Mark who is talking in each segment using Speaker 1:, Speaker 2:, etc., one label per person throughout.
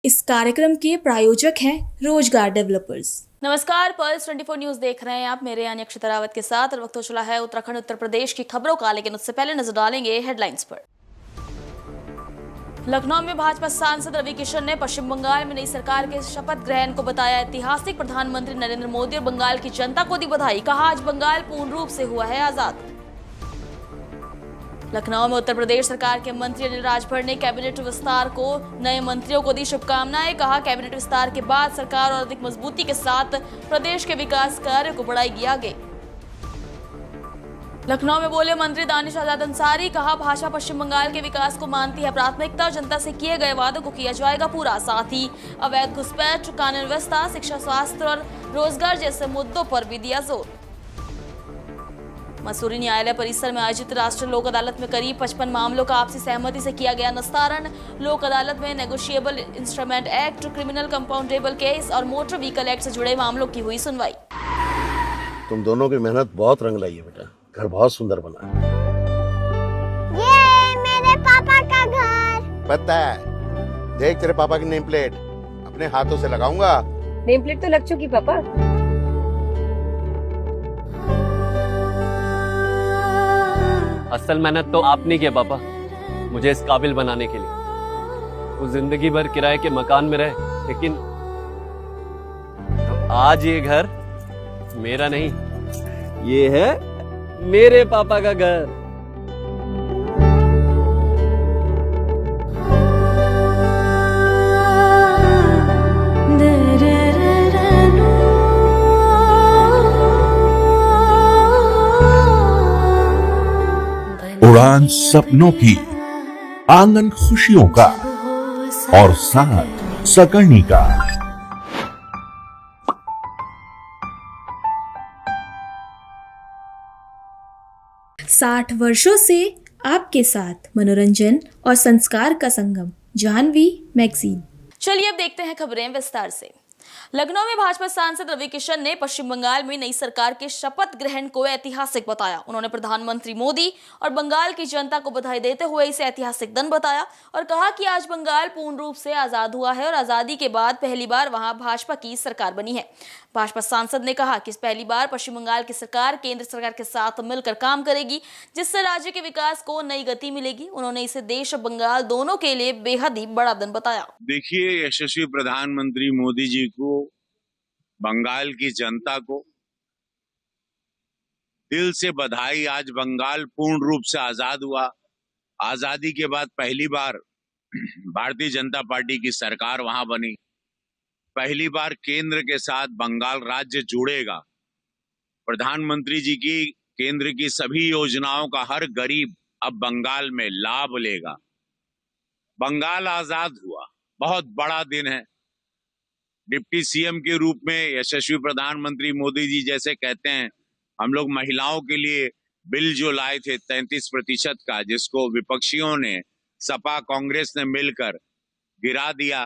Speaker 1: इस कार्यक्रम के प्रायोजक हैं रोजगार डेवलपर्स।
Speaker 2: नमस्कार, पल्स 24 न्यूज देख रहे हैं आप। मेरे यानी अक्षता रावत के साथ और वक्त हो चला है उत्तराखंड उत्तर प्रदेश की खबरों का, लेकिन उससे पहले नजर डालेंगे हेडलाइंस पर। लखनऊ में भाजपा सांसद रवि किशन ने पश्चिम बंगाल में नई सरकार के शपथ ग्रहण को बताया ऐतिहासिक। प्रधानमंत्री नरेंद्र मोदी और बंगाल की जनता को दी बधाई। कहा, आज बंगाल पूर्ण रूप से हुआ है आजाद। लखनऊ में उत्तर प्रदेश सरकार के मंत्री अनिल राजभर ने कैबिनेट विस्तार को नए मंत्रियों को दी शुभकामनाएं। कहा, कैबिनेट विस्तार के बाद सरकार और अधिक मजबूती के साथ प्रदेश के विकास कार्य को बढ़ाएगी आगे। लखनऊ में बोले मंत्री दानिश आजाद अंसारी। कहा, भाजपा पश्चिम बंगाल के विकास को मानती है प्राथमिकता और जनता से किए गए वादों को किया जाएगा पूरा। साथ ही अवैध घुसपैठ, कानून व्यवस्था, शिक्षा, स्वास्थ्य और रोजगार जैसे मुद्दों पर भी दिया जोर। मसूरी न्यायालय परिसर में आयोजित राष्ट्रीय लोक अदालत में करीब 55 मामलों का आपसी सहमति से किया गया निस्तारण। लोक अदालत में negotiable instrument act, criminal compoundable case और मोटर व्हीकल एक्ट से जुड़े मामलों की हुई सुनवाई।
Speaker 3: तुम दोनों की मेहनत बहुत रंग लाई है बेटा, घर बहुत सुंदर बना है।
Speaker 4: ये मेरे पापा का घर।
Speaker 3: पता है, देख तेरे पापा की नेम प्लेट अपने हाथों से लगाऊंगा।
Speaker 5: नेम प्लेट तो लग चुकी पापा।
Speaker 6: असल मेहनत तो आपने की पापा, मुझे इस काबिल बनाने के लिए। वो जिंदगी भर किराए के मकान में रहे, लेकिन आज ये घर मेरा नहीं, ये है मेरे पापा का घर।
Speaker 7: उड़ान सपनों की, आंगन खुशियों का और साथ सकर्णी का।
Speaker 1: 60 वर्षों से आपके साथ मनोरंजन और संस्कार का संगम, जाह्नवी मैगजीन।
Speaker 2: चलिए अब देखते हैं खबरें विस्तार से। लखनऊ में भाजपा सांसद रवि किशन ने पश्चिम बंगाल में नई सरकार के शपथ ग्रहण को ऐतिहासिक बताया। उन्होंने प्रधानमंत्री मोदी और बंगाल की जनता को बधाई देते हुए इसे ऐतिहासिक दिन बताया और कहा कि आज बंगाल पूर्ण रूप से आजाद हुआ है और आजादी के बाद पहली बार वहां भाजपा की सरकार बनी है। भाजपा सांसद ने कहा कि पहली बार पश्चिम बंगाल की सरकार केंद्र सरकार के साथ मिलकर काम करेगी, जिससे राज्य के विकास को नई गति मिलेगी। उन्होंने इसे देश और बंगाल दोनों के लिए बेहद ही बड़ा दिन बताया।
Speaker 8: देखिए, यशस्वी प्रधानमंत्री मोदी जी को, बंगाल की जनता को दिल से बधाई। आज बंगाल पूर्ण रूप से आजाद हुआ। आजादी के बाद पहली बार भारतीय जनता पार्टी की सरकार वहां बनी। पहली बार केंद्र के साथ बंगाल राज्य जुड़ेगा। प्रधानमंत्री जी की केंद्र की सभी योजनाओं का हर गरीब अब बंगाल में लाभ लेगा। बंगाल आजाद हुआ, बहुत बड़ा दिन है। डिप्टी सीएम के रूप में यशस्वी प्रधानमंत्री मोदी जी जैसे कहते हैं, हम लोग महिलाओं के लिए बिल जो लाए थे 33% का, जिसको विपक्षियों ने, सपा कांग्रेस ने मिलकर गिरा दिया,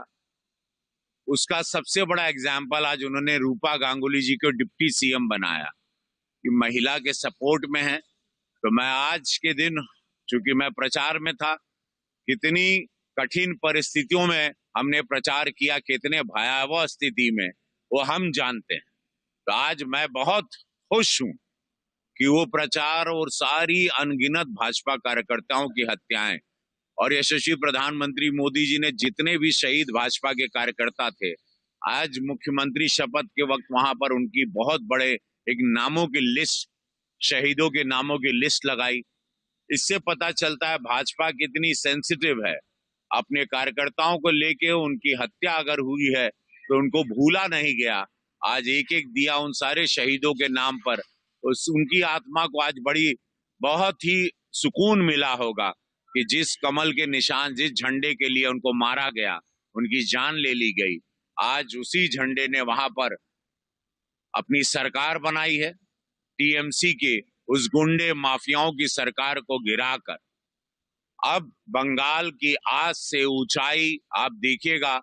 Speaker 8: उसका सबसे बड़ा एग्जाम्पल आज उन्होंने रूपा गांगुली जी को डिप्टी सीएम बनाया कि महिला के सपोर्ट में है। तो मैं आज के दिन, चूंकि मैं प्रचार में था, कितनी कठिन परिस्थितियों में हमने प्रचार किया, कितने भयावह स्थिति में, वो हम जानते हैं। तो आज मैं बहुत खुश हूं कि वो प्रचार और सारी अनगिनत भाजपा कार्यकर्ताओं की हत्याएं और यशस्वी प्रधानमंत्री मोदी जी ने जितने भी शहीद भाजपा के कार्यकर्ता थे, आज मुख्यमंत्री शपथ के वक्त वहां पर उनकी बहुत बड़े एक नामों की लिस्ट, शहीदों के नामों की लिस्ट लगाई। इससे पता चलता है भाजपा कितनी सेंसिटिव है अपने कार्यकर्ताओं को लेके। उनकी हत्या अगर हुई है तो उनको भूला नहीं गया। आज एक एक दिया उन सारे शहीदों के नाम पर, उनकी आत्मा को आज बड़ी बहुत ही सुकून मिला होगा कि जिस कमल के निशान, जिस झंडे के लिए उनको मारा गया, उनकी जान ले ली गई, आज उसी झंडे ने वहां पर अपनी सरकार बनाई है। टीएमसी के उस गुंडे माफियाओं की सरकार को गिराकर अब बंगाल की आज से ऊंचाई आप देखिएगा।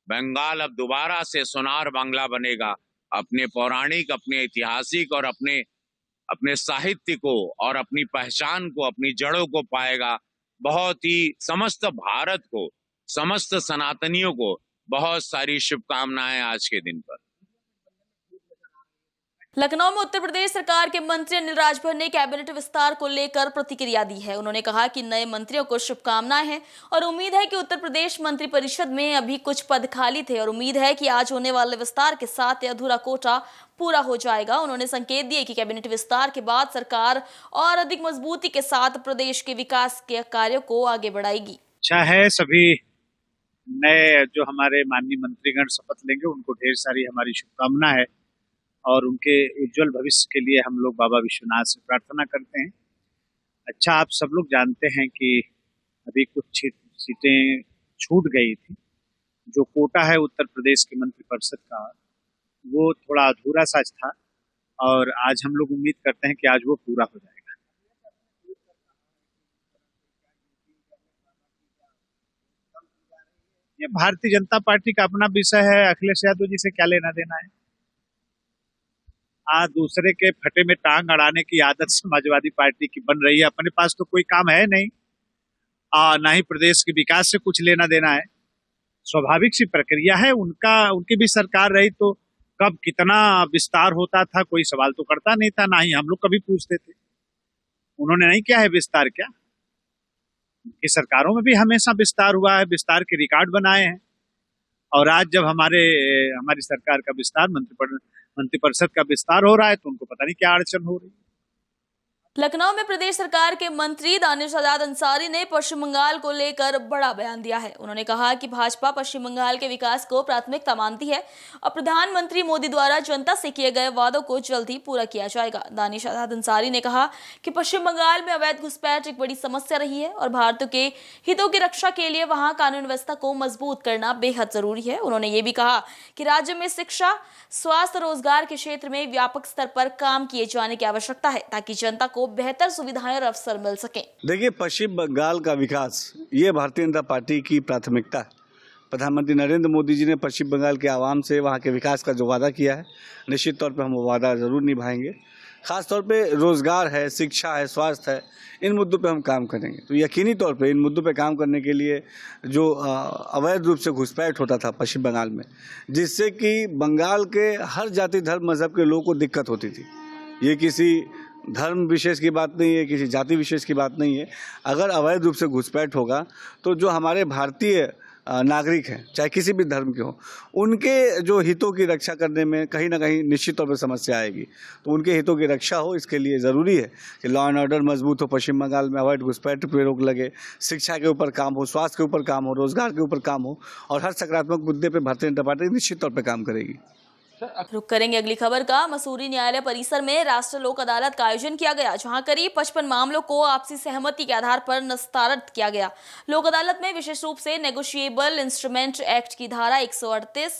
Speaker 8: बंगाल अब दोबारा से सोनार बांग्ला बनेगा। अपने पौराणिक, अपने ऐतिहासिक और अपने साहित्य को और अपनी पहचान को, अपनी जड़ों को पाएगा। बहुत ही समस्त भारत को, समस्त सनातनियों को बहुत सारी शुभकामनाएं आज के दिन पर।
Speaker 2: लखनऊ में उत्तर प्रदेश सरकार के मंत्री अनिल राजभर ने कैबिनेट विस्तार को लेकर प्रतिक्रिया दी है। उन्होंने कहा कि नए मंत्रियों को शुभकामनाएं हैं और उम्मीद है कि उत्तर प्रदेश मंत्रिपरिषद में अभी कुछ पद खाली थे और उम्मीद है कि आज होने वाले विस्तार के साथ यह अधूरा कोटा पूरा हो जाएगा। उन्होंने संकेत दिए कि कैबिनेट विस्तार के बाद सरकार और अधिक मजबूती के साथ प्रदेश के विकास के कार्यों को आगे बढ़ाएगी।
Speaker 9: अच्छा है, सभी नए जो हमारे माननीय मंत्रीगण शपथ लेंगे उनको ढेर सारी हमारी शुभकामना है और उनके उज्जवल भविष्य के लिए हम लोग बाबा विश्वनाथ से प्रार्थना करते हैं। अच्छा, आप सब लोग जानते हैं कि अभी कुछ सीटें छूट गई थी। जो कोटा है उत्तर प्रदेश के मंत्रिपरिषद का, वो थोड़ा अधूरा सा था और आज हम लोग उम्मीद करते हैं कि आज वो पूरा हो जाएगा। ये भारतीय जनता पार्टी का अपना विषय है, अखिलेश यादव जी से क्या लेना देना है। आज दूसरे के फटे में टांग अड़ाने की आदत समाजवादी पार्टी की बन रही है। अपने पास तो कोई काम है नहीं, ना ही प्रदेश के विकास से कुछ लेना देना है। स्वाभाविक सी प्रक्रिया है, उनकी भी सरकार रही तो कब कितना विस्तार होता था कोई सवाल तो करता नहीं था, ना ही हम लोग कभी पूछते थे। उन्होंने नहीं किया है विस्तार, क्या उनकी सरकारों में भी हमेशा विस्तार हुआ है, विस्तार के रिकॉर्ड बनाए हैं। और आज जब हमारी सरकार का विस्तार मंत्रिपरिषद का विस्तार हो रहा है तो उनको पता नहीं क्या अड़चन हो रही है।
Speaker 2: लखनऊ में प्रदेश सरकार के मंत्री दानिश आजाद अंसारी ने पश्चिम बंगाल को लेकर बड़ा बयान दिया है। उन्होंने कहा कि भाजपा पश्चिम बंगाल के विकास को प्राथमिकता मानती है और प्रधानमंत्री मोदी द्वारा जनता से किए गए वादों को जल्द ही पूरा किया जाएगा। दानिश आजाद अंसारी ने कहा कि पश्चिम बंगाल में अवैध घुसपैठ एक बड़ी समस्या रही है और भारत के हितों की रक्षा के लिए वहां कानून व्यवस्था को मजबूत करना बेहद जरूरी है। उन्होंने ये भी कहा कि राज्य में शिक्षा, स्वास्थ्य, रोजगार के क्षेत्र में व्यापक स्तर पर काम किए जाने की आवश्यकता है ताकि जनता को बेहतर सुविधाएं और अवसर मिल सके।
Speaker 10: देखिए, पश्चिम बंगाल का विकास ये भारतीय जनता पार्टी की प्राथमिकता है। प्रधानमंत्री नरेंद्र मोदी जी ने पश्चिम बंगाल के आवाम से वहाँ के विकास का जो वादा किया है, निश्चित तौर पे हम वो वादा जरूर निभाएंगे। खास तौर पे रोजगार है, शिक्षा है, स्वास्थ्य है, इन मुद्दों पे हम काम करेंगे। तो यकीनी तौर पे इन मुद्दों पे काम करने के लिए जो अवैध रूप से घुसपैठ होता था पश्चिम बंगाल में, जिससे कि बंगाल के हर जाति धर्म मजहब के लोगों को दिक्कत होती थी। ये किसी धर्म विशेष की बात नहीं है, किसी जाति विशेष की बात नहीं है। अगर अवैध रूप से घुसपैठ होगा तो जो हमारे भारतीय नागरिक हैं, चाहे किसी भी धर्म के हों, उनके जो हितों की रक्षा करने में कहीं ना कहीं निश्चित तौर पर समस्या आएगी। तो उनके हितों की रक्षा हो, इसके लिए ज़रूरी है कि लॉ एंड ऑर्डर मजबूत हो, पश्चिम बंगाल में अवैध घुसपैठ पर रोक लगे, शिक्षा के ऊपर काम हो, स्वास्थ्य के ऊपर काम हो, रोजगार के ऊपर काम हो और हर सकारात्मक मुद्दे पर भारतीय जनता पार्टी निश्चित तौर पर काम करेगी।
Speaker 2: रुक करेंगे अगली खबर का। मसूरी न्यायालय परिसर में राष्ट्रीय लोक अदालत का आयोजन किया गया, जहां करीब 55 मामलों को आपसी सहमति के आधार पर निस्तारित किया गया। लोक अदालत में विशेष रूप से नेगोशिएबल इंस्ट्रूमेंट एक्ट की धारा 138,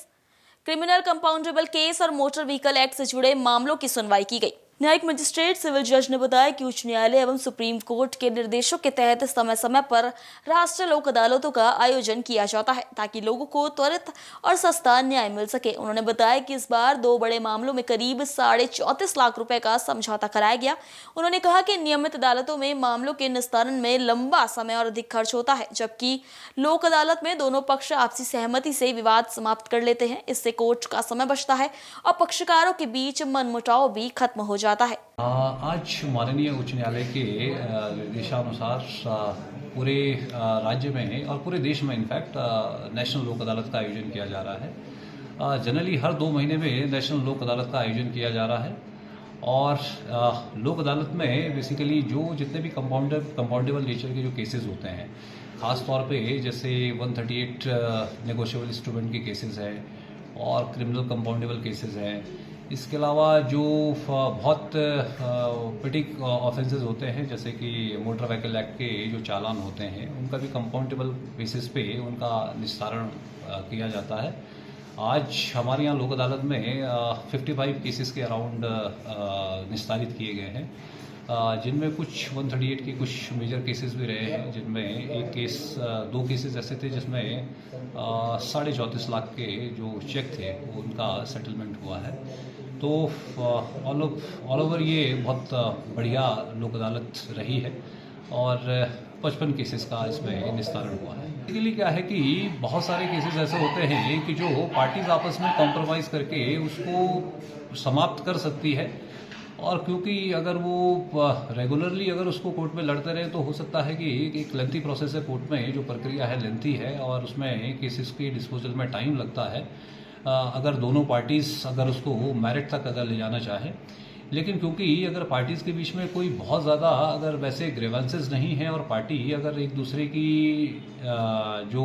Speaker 2: क्रिमिनल कंपाउंडेबल केस और मोटर व्हीकल एक्ट से जुड़े मामलों की सुनवाई की गई। न्यायिक मजिस्ट्रेट सिविल जज ने बताया कि उच्च न्यायालय एवं सुप्रीम कोर्ट के निर्देशों के तहत समय समय पर राष्ट्रीय लोक अदालतों का आयोजन किया जाता है ताकि लोगों को त्वरित और सस्ता न्याय मिल सके। उन्होंने बताया कि इस बार 2 बड़े मामलों में करीब 34.5 लाख रुपए का समझौता कराया गया। उन्होंने कहा कि नियमित अदालतों में मामलों के निस्तारण में लंबा समय और अधिक खर्च होता है, जबकि लोक अदालत में दोनों पक्ष आपसी सहमति से विवाद समाप्त कर लेते हैं। इससे कोर्ट का समय बचता है और पक्षकारों के बीच मनमुटाव भी खत्म हो जाता है।
Speaker 11: आज माननीय उच्च न्यायालय के निर्देशानुसार पूरे राज्य में और पूरे देश में इनफैक्ट नेशनल लोक अदालत का आयोजन किया जा रहा है। जनरली हर 2 महीने में नेशनल लोक अदालत का आयोजन किया जा रहा है और लोक अदालत में बेसिकली जो जितने भी कंपाउंडेबल नेचर के जो केसेस होते हैं, ख़ास तौर पे जैसे 138 नेगोशिएबल इंस्ट्रूमेंट के केसेस हैं और क्रिमिनल कंपाउंडेबल केसेस हैं। इसके अलावा जो बहुत पिटिक ऑफेंसेस होते हैं, जैसे कि मोटर व्हीकल एक्ट के जो चालान होते हैं, उनका भी कंपाउंडेबल बेसिस पे उनका निस्तारण किया जाता है। आज हमारे यहाँ लोक अदालत में 55 केसेस के अराउंड निस्तारित किए गए हैं, जिनमें कुछ 138 के कुछ मेजर केसेस भी रहे हैं, जिनमें 2 केसेस ऐसे थे जिसमें 34.5 लाख के जो चेक थे उनका सेटलमेंट हुआ है। तो ऑल ओवर ये बहुत बढ़िया लोक अदालत रही है और 55 केसेस का इसमें निस्तारण हुआ है। बेसिकली क्या है कि बहुत सारे केसेस ऐसे होते हैं कि जो पार्टीज आपस में कॉम्प्रोमाइज़ करके उसको समाप्त कर सकती है, और क्योंकि अगर वो रेगुलरली अगर उसको कोर्ट में लड़ते रहे तो हो सकता है कि एक लेंथी प्रोसेस है, कोर्ट में जो प्रक्रिया है लेंथी है और उसमें केसेस के डिस्पोजल में टाइम लगता है अगर दोनों पार्टीज़ अगर उसको मेरिट तक अगर ले जाना चाहें। लेकिन क्योंकि अगर पार्टीज़ के बीच में कोई बहुत ज़्यादा अगर वैसे ग्रीवेंसेस नहीं हैं और पार्टी अगर एक दूसरे की जो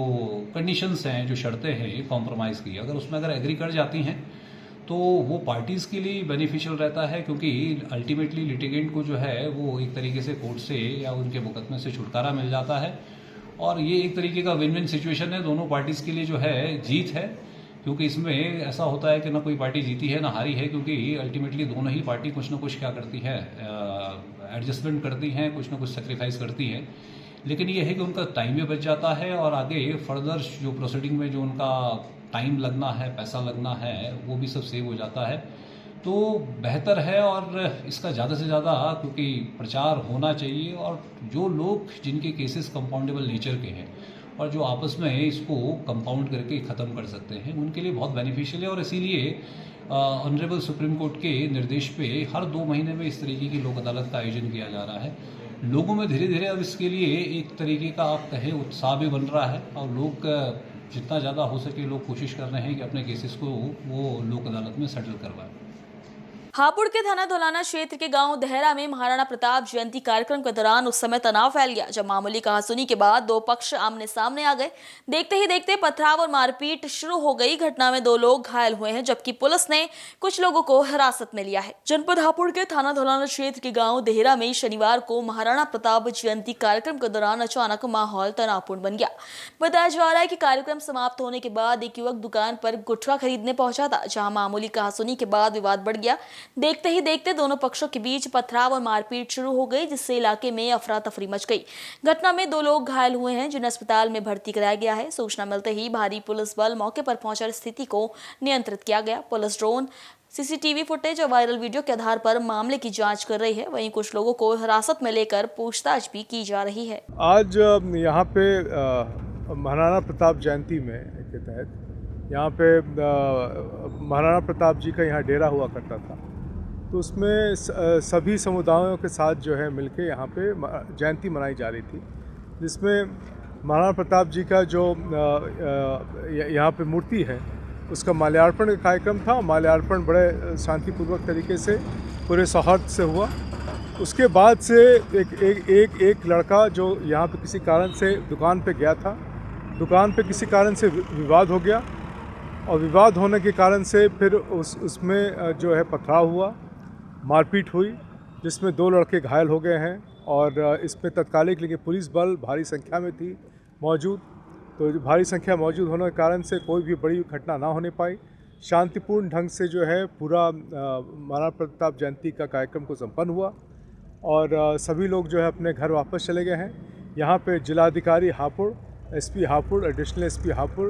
Speaker 11: कंडीशंस हैं, जो शर्तें हैं कॉम्प्रोमाइज़ की, अगर उसमें अगर एग्री कर जाती हैं तो वो पार्टीज़ के लिए बेनिफिशियल रहता है, क्योंकि अल्टीमेटली लिटिगेंट को जो है वो एक तरीके से कोर्ट से या उनके मुकदमे से छुटकारा मिल जाता है, और ये एक तरीके का विन विन सिचुएशन है, दोनों पार्टीज़ के लिए जो है जीत है। क्योंकि इसमें ऐसा होता है कि ना कोई पार्टी जीती है ना हारी है, क्योंकि अल्टीमेटली दोनों ही पार्टी कुछ ना कुछ क्या करती है, एडजस्टमेंट करती हैं, कुछ ना कुछ सेक्रीफाइस करती हैं। लेकिन ये है कि उनका टाइम भी बच जाता है और आगे फर्दर जो प्रोसीडिंग में जो उनका टाइम लगना है, पैसा लगना है, वो भी सब सेव हो जाता है। तो बेहतर है और इसका ज़्यादा से ज़्यादा क्योंकि प्रचार होना चाहिए, और जो लोग जिनके केसेस कंपाउंडेबल नेचर के हैं और जो आपस में इसको कंपाउंड करके ख़त्म कर सकते हैं, उनके लिए बहुत बेनिफिशियल है। और इसीलिए ऑनरेबल सुप्रीम कोर्ट के निर्देश पे हर 2 महीने में इस तरीके की लोक अदालत का आयोजन किया जा रहा है। लोगों में धीरे धीरे अब इसके लिए एक तरीके का आप कहें उत्साह भी बन रहा है, और लोग जितना ज़्यादा हो सके लोग कोशिश कर रहे हैं कि अपने केसेस को वो लोक अदालत में सेटल करवाएं।
Speaker 2: हापुड़ के थाना धौलाना क्षेत्र के गांव देहरा में महाराणा प्रताप जयंती कार्यक्रम के दौरान उस समय तनाव फैल गया जब मामूली कहासुनी के बाद 2 पक्ष आमने सामने आ गए। देखते ही देखते पथराव और मारपीट शुरू हो गई। घटना में 2 लोग घायल हुए हैं, जबकि पुलिस ने कुछ लोगों को हिरासत में लिया है। जनपद हापुड़ के थाना धौलाना क्षेत्र के गाँव देहरा में शनिवार को महाराणा प्रताप जयंती कार्यक्रम के दौरान अचानक माहौल तनावपूर्ण बन गया। बताया जा रहा है कि कार्यक्रम समाप्त होने के बाद एक युवक दुकान पर गुटखा खरीदने पहुंचा था, जहां मामूली कहासुनी के बाद विवाद बढ़ गया। देखते ही देखते दोनों पक्षों के बीच पथराव और मारपीट शुरू हो गई, जिससे इलाके में अफरा तफरी मच गई। घटना में 2 लोग घायल हुए हैं, जिन्हें अस्पताल में भर्ती कराया गया है। सूचना मिलते ही भारी पुलिस बल मौके पर पहुंचकर स्थिति को नियंत्रित किया गया। पुलिस ड्रोन, सीसीटीवी फुटेज और वायरल वीडियो के आधार पर मामले की जांच कर रही है। वहीं कुछ लोगों को हिरासत में लेकर पूछताछ भी की जा रही है।
Speaker 12: आज यहाँ पे महाराणा प्रताप जयंती में के तहत यहाँ पे महाराणा प्रताप जी का यहाँ डेरा हुआ करता था, तो उसमें सभी समुदायों के साथ जो है मिलके यहाँ पे जयंती मनाई जा रही थी, जिसमें महाराणा प्रताप जी का जो यहाँ पे मूर्ति है उसका माल्यार्पण का कार्यक्रम था। माल्यार्पण बड़े शांतिपूर्वक तरीके से पूरे सौहार्द से हुआ। उसके बाद से एक लड़का जो यहाँ पे किसी कारण से दुकान पे गया था, दुकान पे किसी कारण से विवाद हो गया, और विवाद होने के कारण से फिर उसमें जो है पथराव हुआ, मारपीट हुई, जिसमें 2 लड़के घायल हो गए हैं। और इसमें तत्कालिक लेकिन पुलिस बल भारी संख्या में थी मौजूद, तो भारी संख्या मौजूद होने के कारण से कोई भी बड़ी घटना ना होने पाई। शांतिपूर्ण ढंग से जो है पूरा महाराणा प्रताप जयंती का कार्यक्रम को संपन्न हुआ, और सभी लोग जो है अपने घर वापस चले गए हैं। यहाँ पे जिलाधिकारी Hapur, SP Hapur, additional SP Hapur,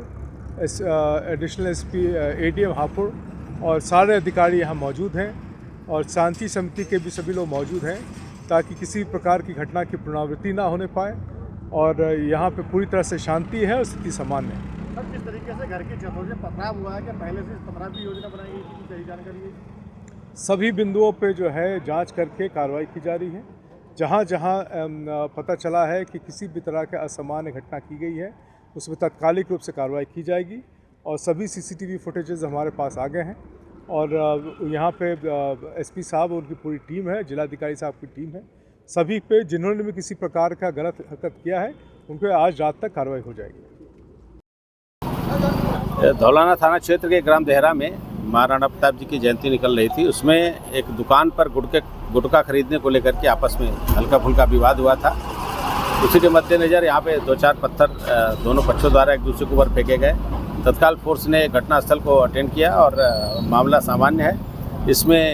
Speaker 12: additional SP ADM Hapur और सारे अधिकारी यहाँ मौजूद हैं, और शांति समिति के भी सभी लोग मौजूद हैं, ताकि किसी प्रकार की घटना की पुनरावृत्ति ना होने पाए। और यहाँ पे पूरी तरह से शांति है और स्थिति सामान्य है।
Speaker 13: सर, किस तरीके से घर की छतों से पथराव हुआ है, क्या पहले से पथराव की योजना बनाई गई थी, सही जानकारी है?
Speaker 12: सभी बिंदुओं पे जो है जांच करके कार्रवाई की जा रही है। जहाँ जहाँ पता चला है कि किसी भी तरह के असामान्य घटना की गई है, उसमें तात्कालिक रूप से कार्रवाई की जाएगी। और सभी सीसीटीवी फुटेजेस हमारे पास आ गए हैं, और यहाँ पे एसपी साहब और उनकी पूरी टीम है, जिलाधिकारी साहब की टीम है, सभी पे जिन्होंने भी किसी प्रकार का गलत हरकत किया है उन पर आज रात तक कार्रवाई हो जाएगी।
Speaker 14: धौलाना थाना क्षेत्र के ग्राम देहरा में महाराणा प्रताप जी की जयंती निकल रही थी। उसमें एक दुकान पर गुटखा खरीदने को लेकर के आपस में हल्का फुल्का विवाद हुआ था। उसी के मद्देनज़र यहाँ पे 2-4 पत्थर दोनों पक्षों द्वारा एक दूसरे के ऊपर फेंके गए। तत्काल फोर्स ने घटनास्थल को अटेंड किया और मामला सामान्य है। इसमें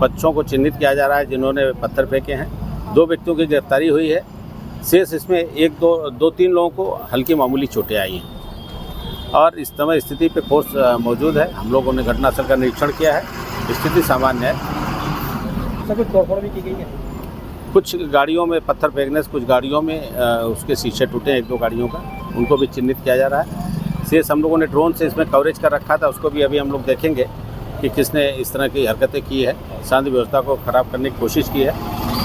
Speaker 14: बच्चों को चिन्हित किया जा रहा है जिन्होंने पत्थर फेंके हैं। 2 व्यक्तियों की गिरफ्तारी हुई है। शेष इसमें 2-3 लोगों को हल्की मामूली चोटें आई हैं, और इस समय स्थिति पे फोर्स मौजूद है। हम लोगों ने घटनास्थल का निरीक्षण किया है, स्थिति सामान्य है।
Speaker 13: सर, कुछ तोड़फोड़ भी की गई है?
Speaker 14: कुछ गाड़ियों में पत्थर फेंकने से कुछ गाड़ियों में उसके शीशे टूटे, 1-2 गाड़ियों का, उनको भी चिन्हित किया जा रहा है। शेष हम लोगों ने ड्रोन से इसमें कवरेज कर रखा था, उसको भी अभी हम लोग देखेंगे कि किसने इस तरह की हरकतें की है, शांति व्यवस्था को खराब करने की कोशिश की है,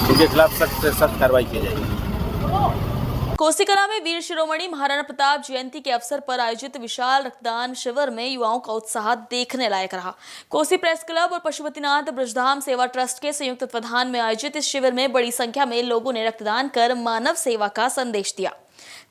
Speaker 14: उनके खिलाफ सख्त से सख्त कार्रवाई की जाएगी।
Speaker 2: कोसीकला में वीर शिरोमणि महाराणा प्रताप जयंती के अवसर पर आयोजित विशाल रक्तदान शिविर में युवाओं का उत्साह देखने लायक रहा। कोसी प्रेस क्लब और पशुपतिनाथ ब्रजधाम सेवा ट्रस्ट के संयुक्त तत्वाधान में आयोजित इस शिविर में बड़ी संख्या में लोगों ने रक्तदान कर मानव सेवा का संदेश दिया।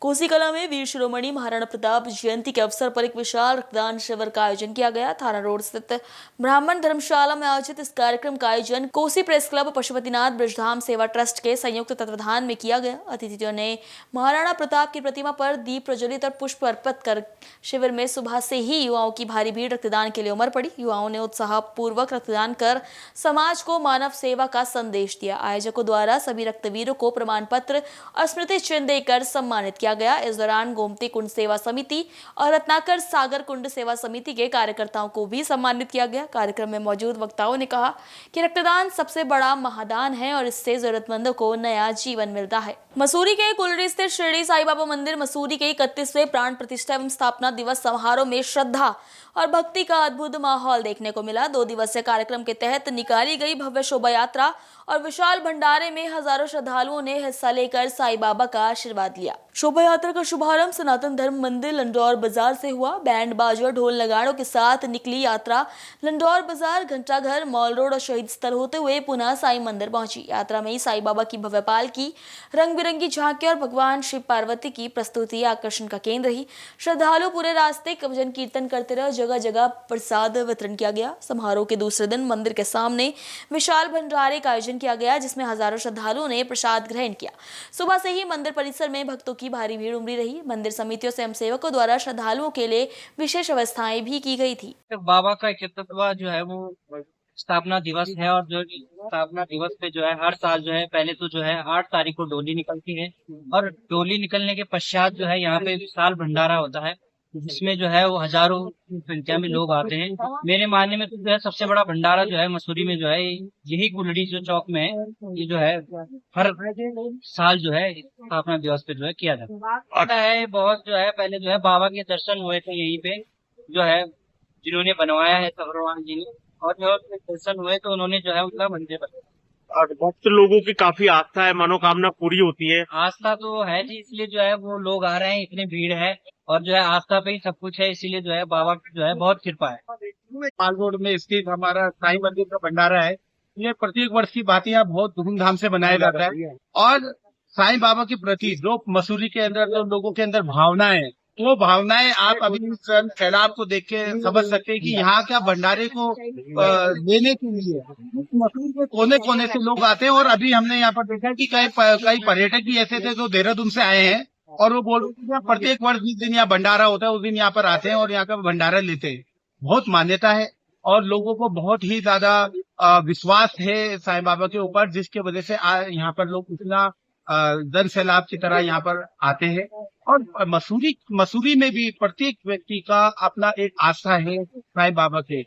Speaker 2: कोसीकला में वीर शिरोमणि महाराणा प्रताप जयंती के अवसर पर एक विशाल रक्तदान शिविर का आयोजन किया गया। थाना रोड स्थित ब्राह्मण धर्मशाला में आयोजित इस कार्यक्रम का आयोजन कोसी प्रेस क्लब पशुपतिनाथ ब्रजधाम सेवा ट्रस्ट के संयुक्त तत्वाधान में किया गया। अतिथियों ने महाराणा प्रताप की प्रतिमा पर दीप प्रज्वलित और पुष्प अर्पित कर शिविर में सुबह से ही युवाओं की भारी भीड़ रक्तदान के लिए उमड़ पड़ी। युवाओं ने उत्साहपूर्वक रक्तदान कर समाज को मानव सेवा का संदेश दिया। आयोजकों द्वारा सभी रक्तवीरों को प्रमाण पत्र और स्मृति चिन्ह देकर सम्मानित किया गया। इस दौरान गोमती कुंड सेवा समिति और रत्नाकर सागर कुंड सेवा समिति के कार्यकर्ताओं को भी सम्मानित किया गया। कार्यक्रम में मौजूद वक्ताओं ने कहा कि रक्तदान सबसे बड़ा महादान है और इससे जरूरतमंदों को नया जीवन मिलता है। मसूरी के कुलड़ी स्थित शिरडी साई बाबा मंदिर मसूरी के 31वें प्राण प्रतिष्ठा एवं स्थापना दिवस समारोह में श्रद्धा और भक्ति का अद्भुत माहौल देखने को मिला। 2 दिवसीय कार्यक्रम के तहत निकाली गई भव्य शोभा यात्रा और विशाल भंडारे में हजारों श्रद्धालुओं ने हिस्सा लेकर साई बाबा का आशीर्वाद लिया। शोभा यात्रा का शुभारंभ सनातन धर्म मंदिर लंडौर बाजार से हुआ। बैंड बाजा ढोल नगाड़ों के साथ निकली यात्रा लंडौर बाजार, घंटाघर, मॉल रोड और शहीद स्थल होते हुए पुनः साई मंदिर पहुंची। यात्रा में साई बाबा की भव्य पालकी, रंग बिरंगी झांकी और भगवान शिव पार्वती की प्रस्तुति आकर्षण का केंद्र रही। श्रद्धालु पूरे रास्ते भजन कीर्तन करते रहे। जगह जगह प्रसाद वितरण किया गया। समारोह के दूसरे दिन मंदिर के सामने विशाल भंडारे का आयोजन किया गया, जिसमें हजारों श्रद्धालुओं ने प्रसाद ग्रहण किया। सुबह से ही मंदिर परिसर में भक्तों की भारी भीड़ उमड़ी रही। मंदिर समितियों से सेवकों द्वारा श्रद्धालुओं के लिए विशेष व्यवस्थाएं भी की गई थी।
Speaker 15: बाबा का 71वां जो है वो स्थापना दिवस है और जो स्थापना दिवस पे जो है हर साल जो है पहले तो जो है 8 तारीख को डोली निकलती है और डोली निकलने के पश्चात जो है यहाँ पे विशाल भंडारा होता है, जिसमें जो है वो हजारों की संख्या में लोग आते हैं। मेरे मानने में तो जो है सबसे बड़ा भंडारा जो है मसूरी में जो है यही कुलड़ी जो चौक में है। ये जो है हर साल जो है स्थापना दिवस पे जो है किया जाता है। बहुत जो है पहले जो है बाबा के दर्शन हुए थे यहीं पे, जो है जिन्होंने बनवाया है सभरवान जी ने, और जो दर्शन हुए तो उन्होंने जो है उनका मंदिर बनाया।
Speaker 16: भक्त लोगों की काफी आस्था है, मनोकामना पूरी होती है।
Speaker 15: आस्था तो है जी, इसलिए जो है वो लोग आ रहे हैं, इतनी भीड़ है और जो है आस्था पे ही सब कुछ है, इसीलिए जो है बाबा की जो है बहुत कृपा है।
Speaker 9: माल रोड में स्थित हमारा साईं मंदिर का भंडारा है। ये प्रत्येक वर्ष की बात यहाँ बहुत धूमधाम से मनाया जाता है और साईं बाबा के प्रति जो मसूरी के अंदर जो लोगों के अंदर भावना है, वो भावनाएं आप अभी सैलाब को देख के समझ सकते हैं कि यहाँ क्या भंडारे को लेने के लिए मसूरी के कोने कोने से लोग आते हैं। और अभी हमने यहाँ पर देखा कि कई पर्यटक भी ऐसे थे जो देहरादून से आए हैं और वो बोल रहे हैं प्रत्येक वर्ष जिस दिन यहाँ भंडारा होता है उस दिन यहाँ पर आते हैं और यहाँ का भंडारा लेते हैं। बहुत मान्यता है और लोगों को बहुत ही ज्यादा विश्वास है साईं बाबा के ऊपर, जिसके वजह से यहाँ पर लोग इतना जन सैलाब की तरह यहाँ पर आते हैं। और मसूरी में भी प्रत्येक व्यक्ति का अपना एक आस्था है साईं बाबा के,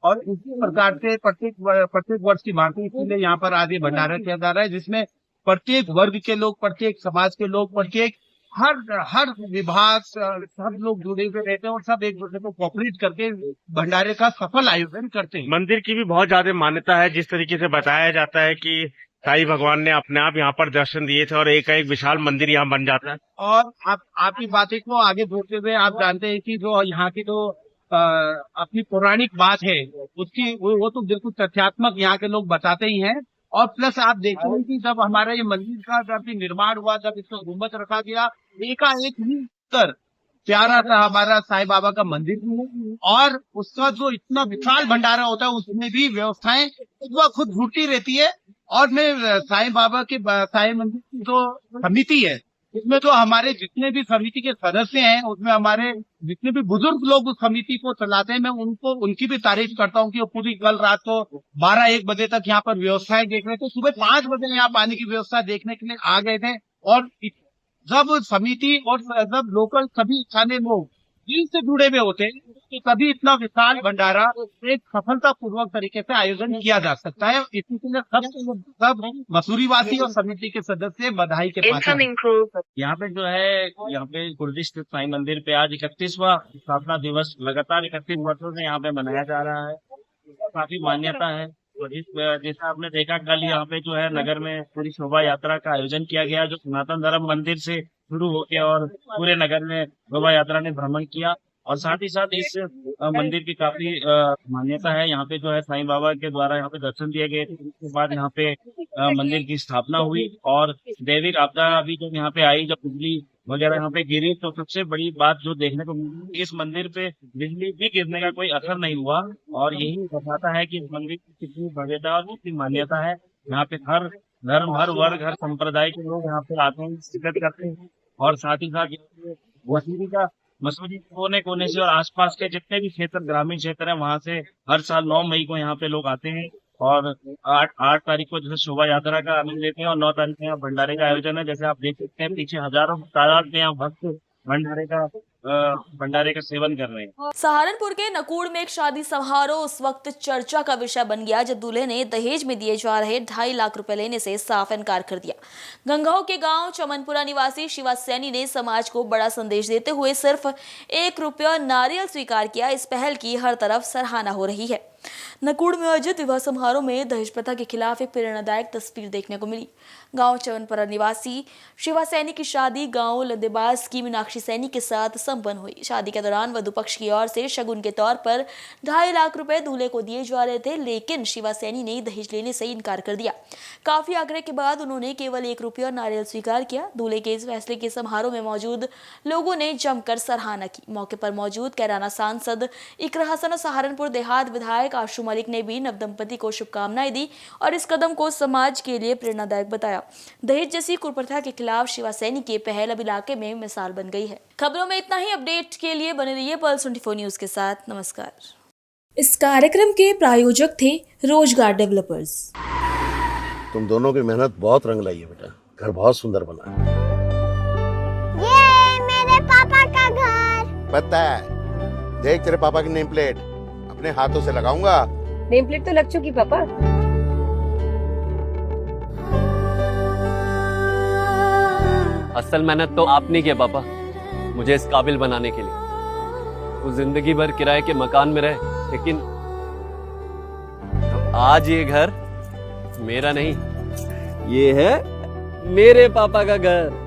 Speaker 9: और इसी प्रकार से प्रत्येक वर्ष की भांति इसीलिए यहाँ पर आज भंडारा किया जा रहा है, जिसमें प्रत्येक वर्ग के लोग, प्रत्येक समाज के लोग, प्रत्येक हर विभाग सब लोग जुड़े हुए रहते हैं और सब एक दूसरे को कोऑपरेट करके भंडारे का सफल आयोजन करते हैं।
Speaker 16: मंदिर की भी बहुत ज्यादा मान्यता है। जिस तरीके से बताया जाता है कि साईं भगवान ने अपने आप यहाँ पर दर्शन दिए थे और एक विशाल मंदिर यहाँ बन जाता है।
Speaker 9: और आपकी बातें को आगे बढ़ते हुए आप जानते हैं कि जो यहाँ की जो अपनी पौराणिक बात है उसकी वो तो बिल्कुल तथ्यात्मक यहाँ के लोग बताते ही हैं। और प्लस आप देखेंगे कि जब हमारा ये मंदिर का जब निर्माण हुआ, जब इसको गुम्बद रखा गया, एकाएक ही उत्तर प्यारा सा हमारा साईं बाबा का मंदिर भी है और उसका जो इतना विशाल भंडारा होता है उसमें भी व्यवस्थाएं खुद जुटती रहती है। और मैं साईं बाबा के साईं मंदिर की जो समिति है इसमें तो हमारे जितने भी समिति के सदस्य हैं, उसमें हमारे जितने भी बुजुर्ग लोग उस समिति को चलाते हैं, मैं उनकी भी तारीफ करता हूँ कि वो पूरी कल रात को 12-1 बजे तक यहाँ पर व्यवस्थाएं देख रहे थे। सुबह 5 बजे यहाँ पानी की व्यवस्था देखने के लिए आ गए थे और जब समिति और जब लोकल सभी स्थानीय लोग
Speaker 16: दिल से जुड़े हुए होते हैं तो तभी इतना विशाल भंडारा एक सफलता पूर्वक तरीके से आयोजन किया जा सकता है। इसी के लिए सब मसूरीवासी और समिति के सदस्य बधाई के पात्र हैं। यहाँ पे जो है यहाँ पे गुरुजी स्थित साईं मंदिर पे आज 31वां स्थापना दिवस लगातार 31 वर्षों से यहाँ पे मनाया जा रहा है। काफी मान्यता है। और जैसा आपने देखा कल यहाँ पे जो है नगर में पूरी शोभा यात्रा का आयोजन किया गया जो सनातन धर्म मंदिर से शुरू हो गया और पूरे नगर में शोभा यात्रा ने भ्रमण किया। और साथ ही साथ इस मंदिर की काफी मान्यता है। यहाँ पे जो है साईं बाबा के द्वारा यहाँ पे दर्शन दिए गए थे। उसके बाद यहाँ पे मंदिर की स्थापना हुई और दैविक आपदा अभी जब यहाँ पे आई, जब बिजली वगैरह यहाँ पे गिरी तो सबसे बड़ी बात जो देखने को मिली इस मंदिर पे बिजली भी गिरने का कोई असर नहीं हुआ। और यही बताता है कि इस मंदिर की कितनी भव्यता और कितनी मान्यता है। यहाँ पे हर धर्म, हर वर्ग, हर संप्रदाय के लोग यहाँ पे आते हैं, शिरकत करते हैं। और साथ ही साथ मसूरी कोने कोने से और आसपास के जितने भी क्षेत्र, ग्रामीण क्षेत्र है, वहाँ से हर साल 9 मई को यहाँ पे लोग आते हैं और 8 तारीख को जैसे शोभा यात्रा का आनंद लेते हैं और 9 तारीख को यहाँ भंडारे का आयोजन है। जैसे आप देख सकते हैं पीछे हजारों तादाद में यहाँ भक्त भंडारे का सेवन कर रहे हैं।
Speaker 2: सहारनपुर के नकुड़ में एक शादी समारोह उस वक्त चर्चा का विषय बन गया जब दूल्हे ने दहेज में दिए जा रहे 2.5 लाख रुपए लेने से साफ इनकार कर दिया। गंगाओं के गांव चमनपुरा निवासी शिवा सैनी ने समाज को बड़ा संदेश देते हुए सिर्फ 1 रुपया नारियल स्वीकार किया। इस पहल की हर तरफ सराहना हो रही है। नकुड़ में आयोजित विवाह समारोह में दहेज प्रथा के खिलाफ एक प्रेरणादायक तस्वीर देखने को मिली। गांव चवनपुरा निवासी शिवा सैनी की शादी गांव लदेबास की मीनाक्षी सैनी के साथ संपन्न हुई। शादी के दौरान वधु पक्ष की ओर से शगुन के तौर पर 2.5 लाख रुपए दूल्हे को दिए जा रहे थे, लेकिन शिवा सैनी ने दहेज लेने से इनकार कर दिया। काफी आग्रह के बाद उन्होंने केवल 1 रुपया नारियल स्वीकार किया। दूल्हे के इस फैसले के समारोह में मौजूद लोगों ने जमकर सराहना की। मौके पर मौजूद कैराना सांसद इकरा हसन और सहारनपुर देहात विधायक आशु मलिक ने भी नवदंपति को शुभकामनाएं दी और इस कदम को समाज के लिए प्रेरणादायक बताया। दहेज जैसी कुप्रथा के खिलाफ शिवा सैनी की पहल अब इलाके में मिसाल बन गई है। खबरों में इतना ही। अपडेट के लिए बने रहिए पल्स 24 न्यूज के साथ। नमस्कार।
Speaker 1: इस कार्यक्रम के प्रायोजक थे रोजगार डेवलपर्स।
Speaker 3: तुम दोनों की मेहनत बहुत रंग लाई है बेटा, घर बहुत सुंदर बना है।
Speaker 4: ये मेरे पापा का घर।
Speaker 3: पता है, देख तेरे पापा की नेम प्लेट अपने हाथों से लगाऊंगा।
Speaker 5: नेम प्लेट तो लग चुकी पापा।
Speaker 6: असल मेहनत तो आपने किया पापा मुझे इस काबिल बनाने के लिए। वो जिंदगी भर किराए के मकान में रहे, लेकिन आज ये घर मेरा नहीं, ये है मेरे पापा का घर।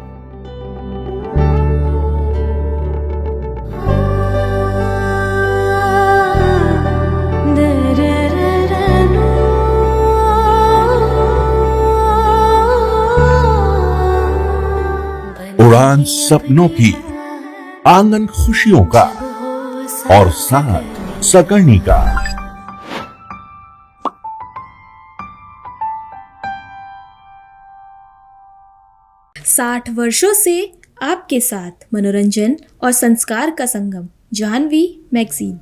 Speaker 7: उड़ान सपनों की, आंगन खुशियों का और साथ सकर्णी का।
Speaker 1: 60 वर्षों से आपके साथ मनोरंजन और संस्कार का संगम, जाह्नवी मैगजीन।